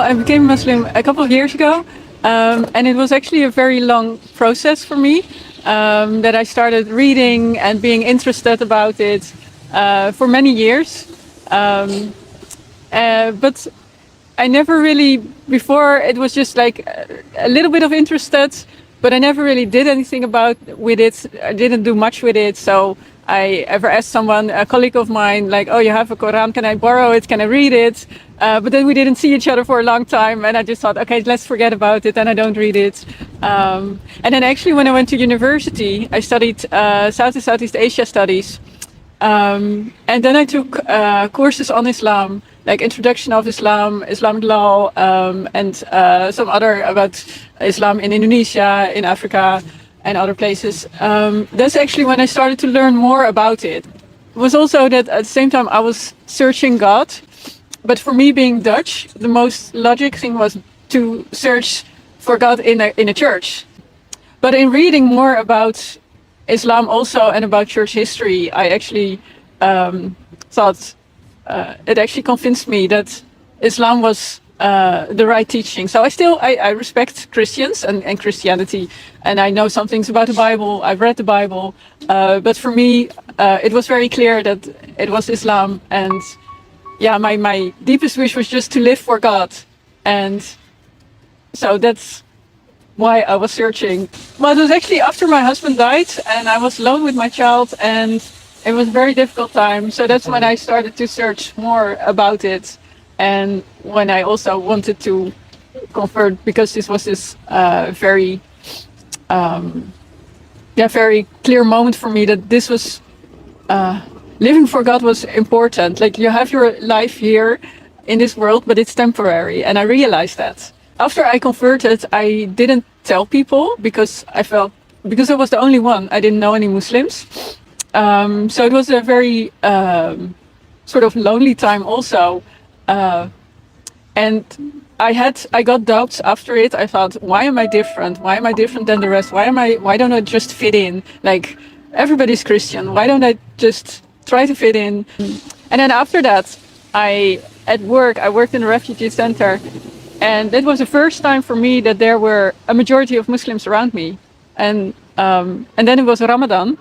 I became Muslim a couple of years ago, and it was actually a very long process for me. That I started reading and being interested about it for many years. But I never really, before it was just like a little bit of interested, but I never really did anything with it. I didn't do much with it. So I ever asked someone, a colleague of mine, like, oh, you have a Quran, can I borrow it? Can I read it? But then we didn't see each other for a long time. And I just thought, okay, let's forget about it. And I don't read it. And then actually when I went to university, I studied South and Southeast Asia studies. And then I took courses on Islam, like Introduction of Islam, Islamic law, and some other about Islam in Indonesia, in Africa, and other places. That's actually when I started to learn more about it. It was also that at the same time I was searching God, but for me being Dutch, the most logic thing was to search for God in a church. But in reading more about Islam also and about church history, I actually thought it actually convinced me that Islam was the right teaching. So I respect Christians and Christianity, and I know some things about the Bible. I've read the Bible, but for me, it was very clear that it was Islam. And yeah, my deepest wish was just to live for God, and so that's why I was searching. Well, it was actually after my husband died, and I was alone with my child, and it was a very difficult time. So that's when I started to search more about it. And when I also wanted to convert, because this was this very clear moment for me that this was living for God was important. Like, you have your life here in this world, but it's temporary. And I realized that. After I converted, I didn't tell people because I was the only one. I didn't know any Muslims. So it was a very sort of lonely time also. And I got doubts after it. I thought, why am I different? Why am I different than the rest? Why don't I just fit in? Like, everybody's Christian. Why don't I just try to fit in? And then after that, I worked in a refugee center. And that was the first time for me that there were a majority of Muslims around me. And then it was Ramadan.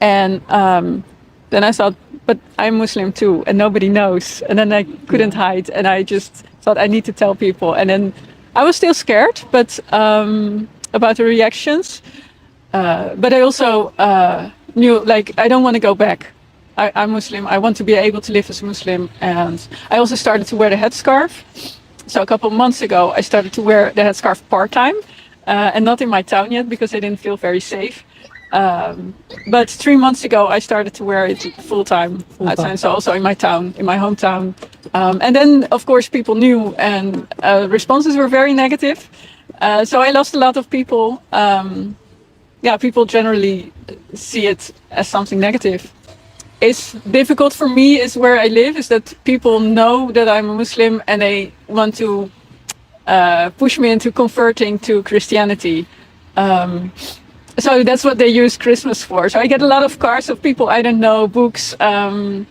And then I thought, but I'm Muslim too, and nobody knows. And then I couldn't hide, and I just thought I need to tell people. And then I was still scared, but about the reactions. But I also knew, like, I don't want to go back. I'm Muslim. I want to be able to live as a Muslim. And I also started to wear the headscarf. So a couple of months ago, I started to wear the headscarf part-time, and not in my town yet because I didn't feel very safe. But 3 months ago, I started to wear it full-time outside, so also in my town, in my hometown. And then, of course, people knew, and responses were very negative. So I lost a lot of people. People generally see it as something negative. It's difficult for me is where I live, is that people know that I'm a Muslim and they want to push me into converting to Christianity. So that's what they use Christmas for. So I get a lot of cards of people I don't know, books. One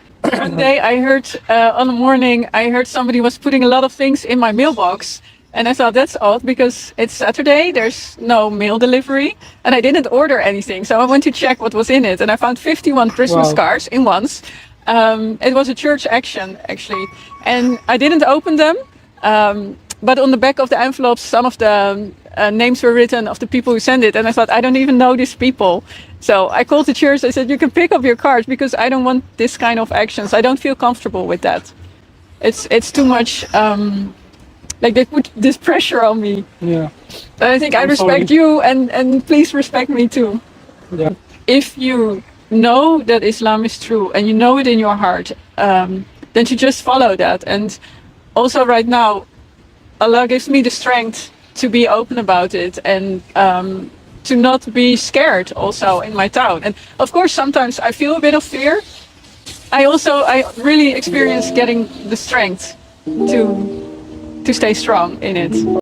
day I heard on the morning, I heard somebody was putting a lot of things in my mailbox. And I thought, that's odd because it's Saturday, there's no mail delivery, and I didn't order anything. So I went to check what was in it, and I found 51 Christmas cards in once. It was a church action, actually. And I didn't open them, but on the back of the envelopes, some of the names were written of the people who sent it. And I thought, I don't even know these people. So I called the church, I said, you can pick up your cards because I don't want this kind of actions. I don't feel comfortable with that. It's too much... like, they put this pressure on me. Yeah. And I think I respect you, and please respect me too. Yeah. If you know that Islam is true and you know it in your heart, then you just follow that. And also right now, Allah gives me the strength to be open about it and to not be scared also in my town. And of course, sometimes I feel a bit of fear. I really experience getting the strength to stay strong in it.